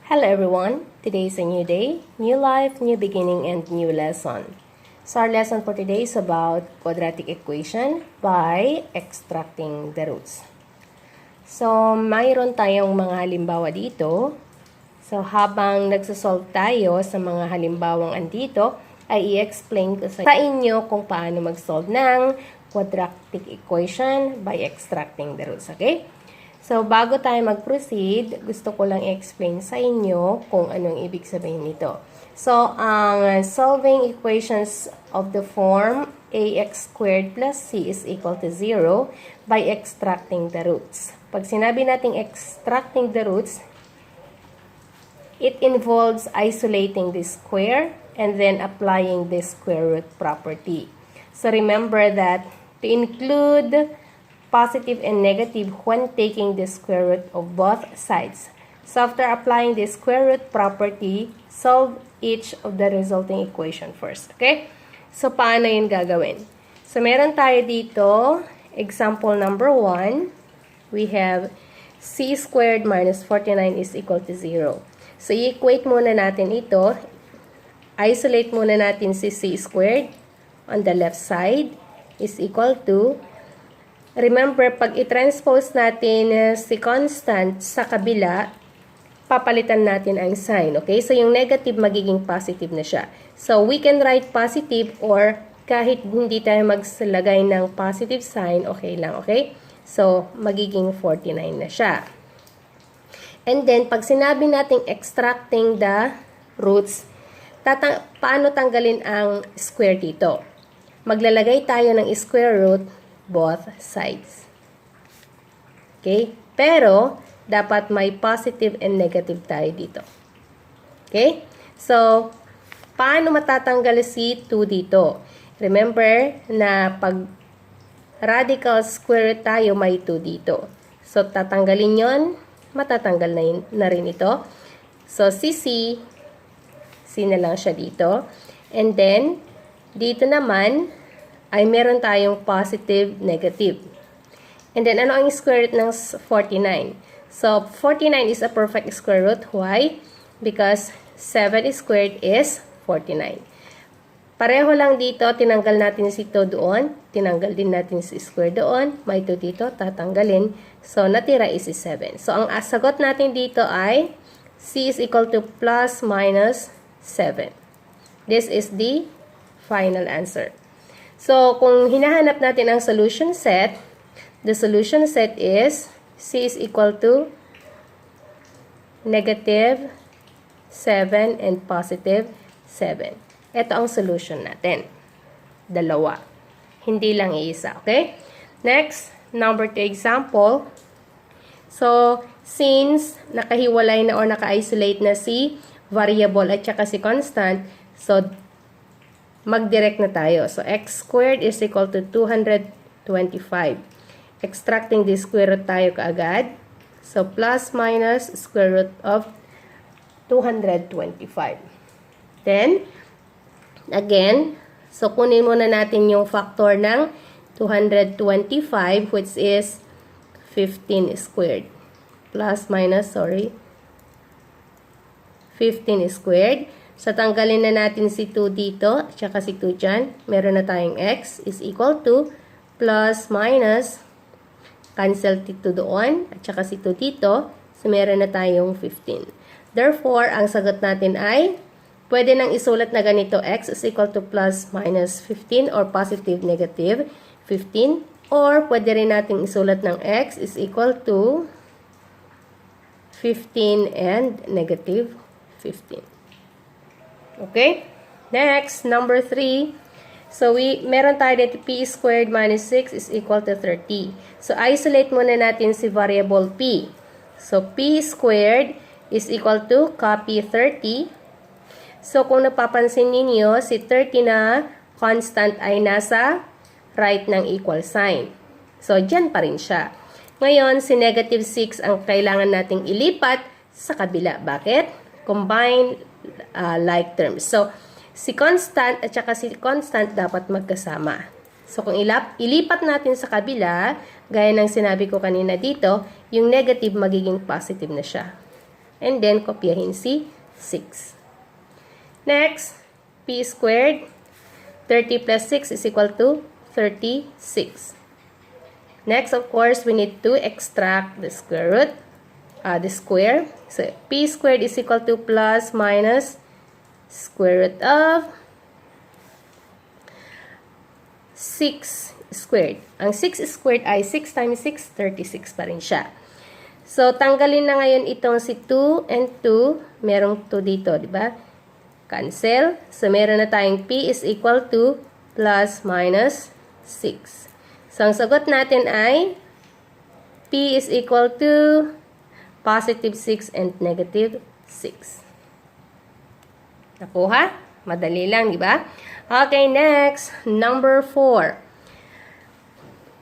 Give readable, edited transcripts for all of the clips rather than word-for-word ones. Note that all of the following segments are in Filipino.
Hello everyone, today is a new day, new life, new beginning, and new lesson. So our lesson for today is about quadratic equation by extracting the roots. So mayroon tayong mga halimbawa dito. So habang nagsosolve tayo sa mga halimbawang andito, ay i-explain ko sa inyo kung paano mag-solve ng quadratic equation by extracting the roots, okay? So, bago tayo mag-proceed, gusto ko lang i-explain sa inyo kung anong ibig sabihin nito. So, ang solving equations of the form ax squared plus c is equal to 0 by extracting the roots. Pag sinabi natin extracting the roots, it involves isolating the square and then applying the square root property. So, remember that to include positive and negative when taking the square root of both sides. So after applying the square root property, solve each of the resulting equation first. Okay? So paano yun gagawin? So meron tayo dito, example number 1, we have c squared minus 49 is equal to 0. So i-equate muna natin ito. Isolate muna natin si c squared on the left side is equal to, remember, pag i-transpose natin si constant sa kabila, papalitan natin ang sign. Okay? So, yung negative magiging positive na siya. So, we can write positive or kahit hindi tayo magsalagay ng positive sign, okay lang. Okay? So, magiging 49 na siya. And then, pag sinabi natin extracting the roots, paano tanggalin ang square dito? Maglalagay tayo ng square root both sides. Okay? Pero, dapat may positive and negative tayo dito. Okay? So, paano matatanggal si 2 dito? Remember na pag radical square root tayo, may 2 dito. So, tatanggalin yon, matatanggal na rin ito. So, si c na lang siya dito. And then, dito naman, ay meron tayong positive, negative. And then, ano ang square root ng 49? So, 49 is a perfect square root. Why? Because 7 squared is 49. Pareho lang dito, tinanggal natin si 2 doon, tinanggal din natin si square doon, may 2 dito, tatanggalin. So, natira is 7. So, ang sagot natin dito ay c is equal to plus minus 7. This is the final answer. So, kung hinahanap natin ang solution set, the solution set is c is equal to negative 7 and positive 7. Ito ang solution natin. Dalawa. Hindi lang iisa. Okay? Next, number 2 example. So, since nakahiwalay na or naka-isolate na si variable at saka si constant, so, mag-direct na tayo. So, x squared is equal to 225. Extracting the square root tayo kaagad. So, plus minus square root of 225. Then, again, so kunin muna natin yung factor ng 225, which is 15 squared. Plus minus, 15 squared. So, tanggalin na natin si 2 dito, at saka si 2 dyan. Meron na tayong x is equal to plus minus, cancel si 2 doon, at saka si 2 dito. So, meron na tayong 15. Therefore, ang sagot natin ay, pwede nang isulat na ganito, x is equal to plus minus 15 or positive negative 15. Or, pwede rin natin isulat ng x is equal to 15 and negative 15. Okay? Next, number 3. So, meron tayo dito p squared minus 6 is equal to 30. So, isolate muna natin si variable p. So, p squared is equal to copy 30. So, kung napapansin ninyo, si 30 na constant ay nasa right ng equal sign. So, dyan pa rin siya. Ngayon, si negative 6 ang kailangan nating ilipat sa kabila. Bakit? Combine like terms. So, si constant at saka si constant dapat magkasama. So, kung ilipat natin sa kabila, gaya ng sinabi ko kanina dito, yung negative magiging positive na siya. And then, kopyahin si 6. Next, p squared. 30 plus 6 is equal to 36. Next, of course, we need to extract the square root, the square. So, p squared is equal to plus minus square root of 6 squared. Ang 6 squared ay 6 times 6, 36 pa rin siya. So, tanggalin na ngayon itong si 2 and 2. Merong 2 dito, di ba? Cancel. So, meron na tayong p is equal to plus minus 6. So, ang sagot natin ay p is equal to positive 6 and negative 6. Nakuha? Madali lang, di ba? Okay, next. Number 4.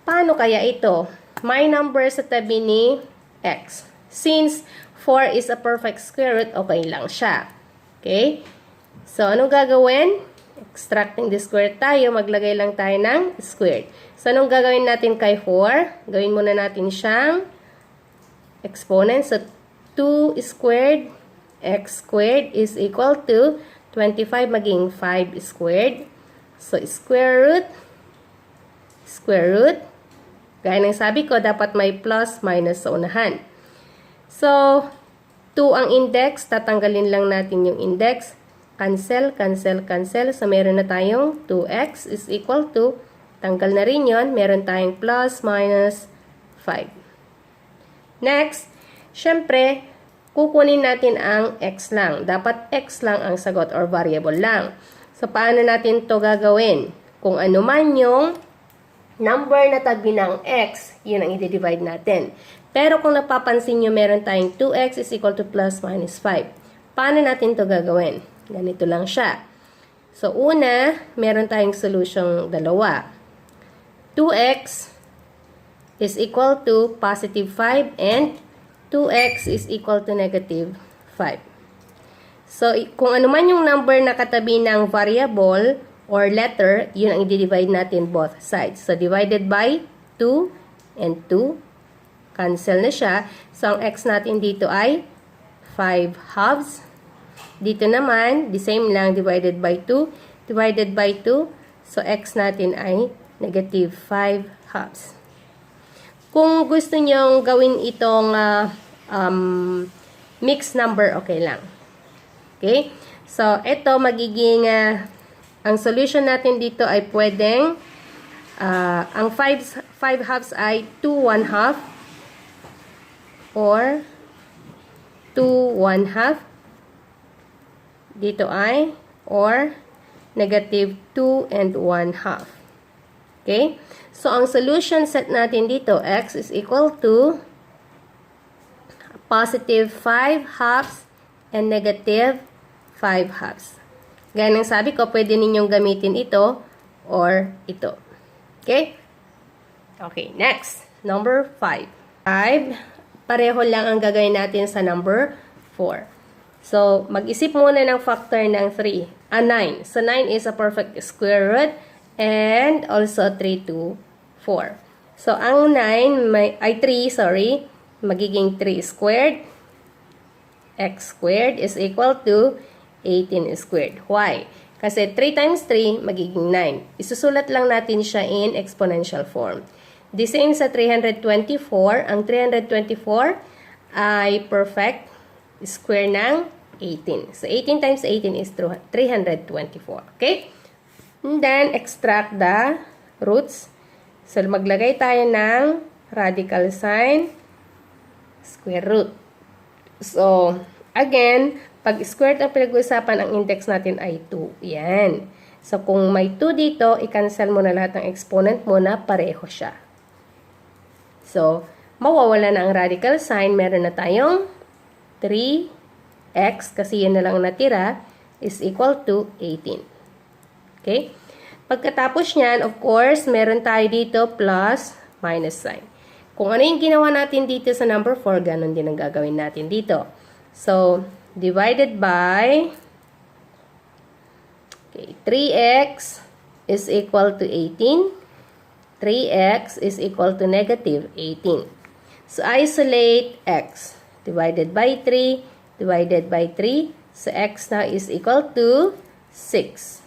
Paano kaya ito? May number sa tabi ni x. Since 4 is a perfect square root, okay lang siya. Okay? So, anong gagawin? Extracting the square tayo, maglagay lang tayo ng squared. So, anong gagawin natin kay 4? Gawin muna natin siyang exponent. So, 2 squared, x squared is equal to 25 maging 5 squared. So, square root. Gaya ng sabi ko, dapat may plus minus sa unahan. So, 2 ang index, tatanggalin lang natin yung index. Cancel, cancel, cancel. So, meron na tayong 2x is equal to, tanggal na rin yun, meron tayong plus minus 5. Next, syempre, kukunin natin ang x lang. Dapat x lang ang sagot or variable lang. So, paano natin to gagawin? Kung ano man yung number na tabi ng x, yun ang i-divide natin. Pero kung napapansin nyo, meron tayong 2x is equal to plus minus 5. Paano natin to gagawin? Ganito lang siya. So, una, meron tayong solusyong dalawa. 2x is equal to positive 5 and 2x is equal to negative 5. So, kung ano man yung number na katabi ng variable or letter, yun ang i-divide natin both sides. So, divided by 2 and 2. Cancel na siya. So, ang x natin dito ay 5 halves. Dito naman, the same lang, divided by 2. Divided by 2. So, x natin ay negative 5 halves. Kung gusto nyong gawin itong mixed number, okay lang. Okay? So, ito magiging, ang solution natin dito ay pwedeng, ang 5 halves ay 2 1/2 or 2 1/2. Dito ay, or negative 2 and 1/2. Okay? So, ang solution set natin dito, x is equal to positive 5 halves and negative 5 halves. Gaya ng sabi ko, pwede ninyong gamitin ito or ito. Okay? Okay, next. Number 5. 5. Pareho lang ang gagawin natin sa number 4. So, mag-isip muna ng factor ng 3. 9. So, 9 is a perfect square root and also 3 to 4. So, ang 9 ay 3, sorry, magiging 3 squared. X squared is equal to 18 squared. Why? Kasi 3 times 3, magiging 9. Isusulat lang natin siya in exponential form. The same sa 324. Ang 324 ay perfect square ng 18. So, 18 times 18 is 324. Okay? And then, extract the roots. So, maglagay tayo ng radical sign, square root. So, again, pag squared ang pinag-uusapan, ang index natin ay 2. Yan. So, kung may 2 dito, i-cancel mo na lahat ng exponent mo na pareho siya. So, mawawala na ang radical sign. Meron na tayong 3x, kasi yun na lang natira, is equal to 18. Okay? Pagkatapos niyan, of course, meron tayo dito plus minus sign. Kung ano yung ginawa natin dito sa number 4, ganun din ang gagawin natin dito. So, divided by 3x is equal to 18. 3x is equal to negative 18. So, isolate x. Divided by 3 divided by 3. So, x na is equal to 6.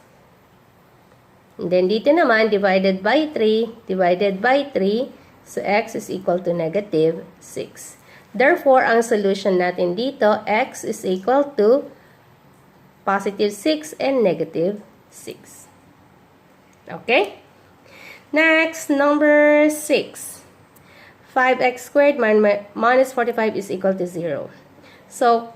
And then, dito naman, divided by 3, divided by 3. So, x is equal to negative 6. Therefore, ang solution natin dito, x is equal to positive 6 and negative 6. Okay? Next, number 6. 5x squared minus 45 is equal to 0. So,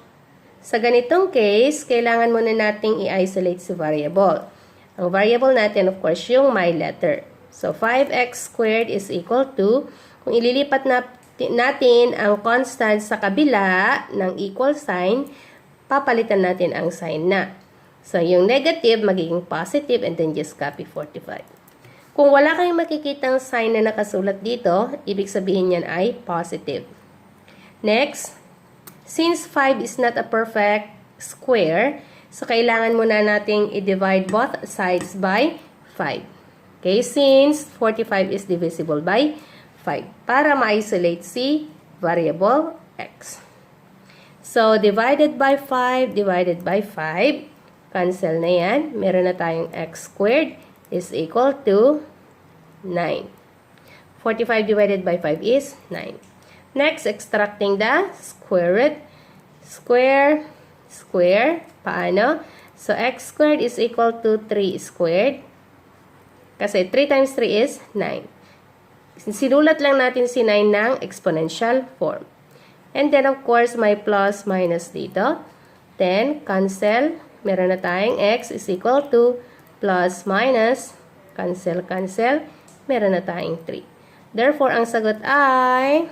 sa ganitong case, kailangan muna nating i-isolate si variable. Ang variable natin, of course, yung my letter. So, 5x squared is equal to, kung ililipat natin ang constant sa kabila ng equal sign, papalitan natin ang sign na. So, yung negative, magiging positive, and then just copy 45. Kung wala kayong makikitang sign na nakasulat dito, ibig sabihin yan ay positive. Next, since 5 is not a perfect square, so kailangan muna nating i-divide both sides by 5. Okay, since 45 is divisible by 5 para ma-isolate si variable x. So, divided by 5, cancel na yan. Meron na tayong x squared is equal to 9. 45 divided by 5 is 9. Next, extracting the square root. Square. Paano? So, x squared is equal to 3 squared. Kasi 3 times 3 is 9. Sinulat lang natin si 9 ng exponential form. And then, of course, may plus minus dito. Then, cancel. Meron na tayong x is equal to plus minus. Cancel. Meron na tayong 3. Therefore, ang sagot ay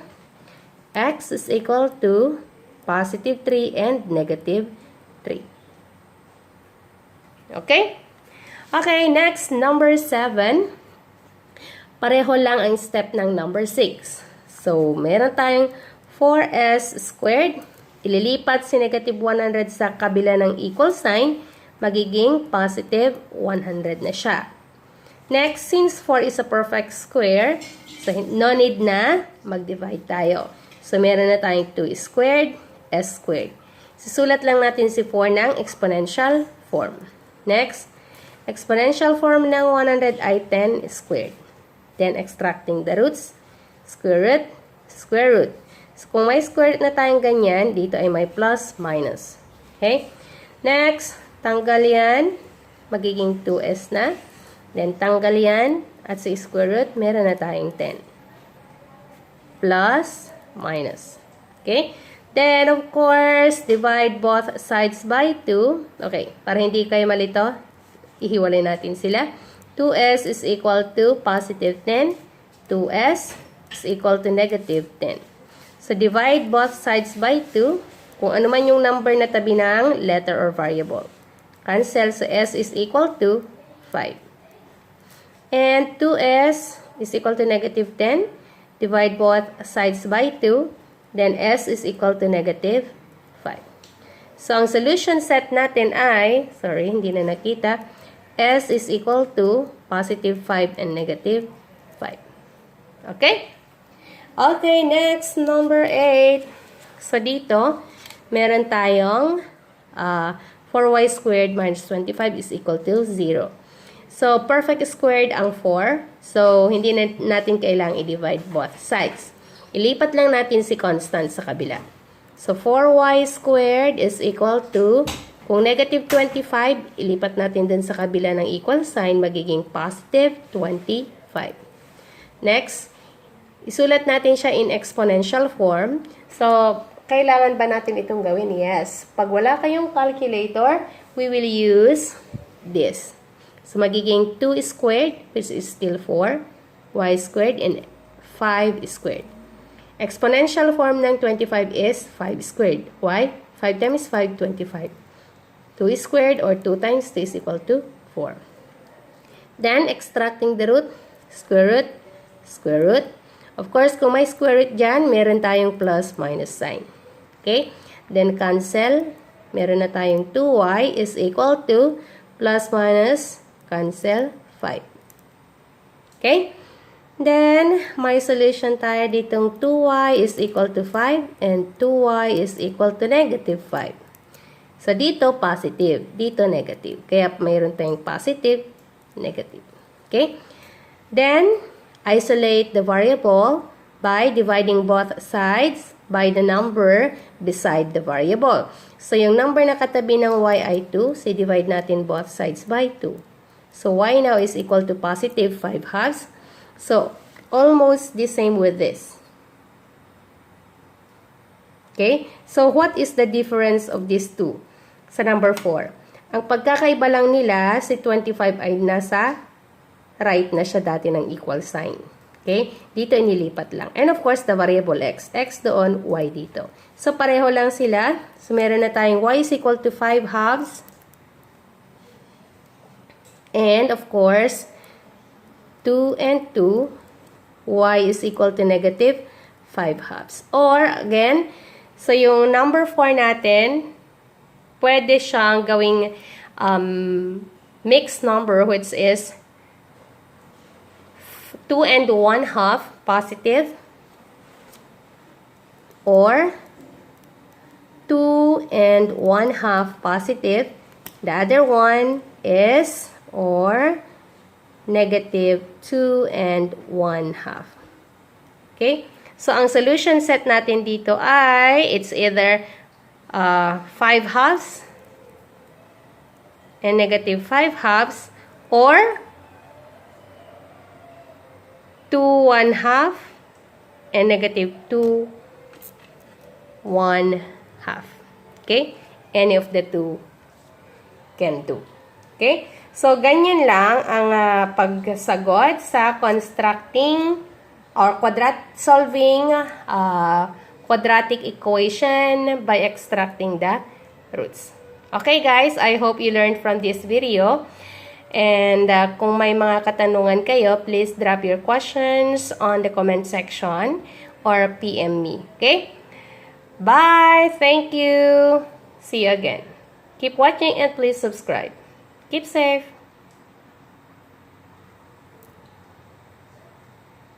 x is equal to positive 3 and negative 3. Okay? Okay, next, number 7. Pareho lang ang step ng number 6. So, meron tayong 4s squared. Ililipat si negative 100 sa kabila ng equal sign, magiging positive 100 na siya. Next, since 4 is a perfect square, so no need na mag-divide tayo. So, meron na tayong 2 squared, s squared. Susulat lang natin si 4 ng exponential form. Next, exponential form ng 100 ay 10 squared. Then, extracting the roots, square root. So, kung may square root na tayong ganyan, dito ay may plus, minus. Okay? Next, tanggal yan. Magiging 2s na. Then, tanggal yan. At sa square root, meron na tayong 10. Plus, minus. Okay? Then, of course, divide both sides by 2. Okay, para hindi kayo malito, ihiwalay natin sila. 2s is equal to positive 10. 2s is equal to negative 10. So, divide both sides by 2. Kung ano man yung number na tabi ng letter or variable. Cancel. So, s is equal to 5. And 2s is equal to negative 10. Divide both sides by 2. Then, s is equal to negative 5. So, ang solution set natin ay, sorry, hindi na nakita, s is equal to positive 5 and negative 5. Okay? Okay, next, number 8. So, dito, meron tayong 4y squared minus 25 is equal to 0. So, perfect squared ang 4. So, hindi natin kailangang i-divide both sides. Ilipat lang natin si constant sa kabila. So, 4y squared is equal to, kung negative 25, ilipat natin dun sa kabila ng equal sign, magiging positive 25. Next, isulat natin siya in exponential form. So, kailangan ba natin itong gawin? Yes. Pag wala kayong calculator, we will use this. So, magiging 2 squared, which is still 4, y squared, and 5 squared. Exponential form ng 25 is 5 squared. Why? 5 times 5, 25. 2 squared or 2 times 2 is equal to 4. Then, extracting the root, square root. Of course, kung may square root dyan, meron tayong plus minus sign. Okay? Then, cancel. Meron na tayong 2y is equal to plus minus, cancel, 5. Okay? Then, may solution tayo ditong 2y is equal to 5 and 2y is equal to negative 5. So, dito positive, dito negative. Kaya mayroon tayong positive, negative. Okay? Then, isolate the variable by dividing both sides by the number beside the variable. So, yung number na katabi ng y ay 2, so divide natin both sides by 2. So, y now is equal to positive 5 halves. So, almost the same with this. Okay? So, what is the difference of these two? Sa number 4. Ang pagkakaiba lang nila, si 25 ay nasa right na siya dati ng equal sign. Okay? Dito inilipat lang. And of course, the variable x. X doon, y dito. So, pareho lang sila. So, meron na tayong y is equal to 5 halves. And of course, 2 and 2, y is equal to negative 5 halves. Or, again, so yung number 4 natin, pwede siyang gawing mixed number, which is 2 and 1 half positive, or 2 and 1 half positive. The other one is, or negative 2 and 1 half. Okay? So, ang solution set natin dito ay, it's either 5 halves and negative 5 halves, or 2 1 half and negative 2 1 half. Okay? Any of the two can do. Okay? So, ganyan lang ang pagsagot sa constructing or solving quadratic equation by extracting the roots. Okay, guys, I hope you learned from this video. And kung may mga katanungan kayo, please drop your questions on the comment section or PM me. Okay? Bye! Thank you! See you again. Keep watching and please subscribe. Keep safe.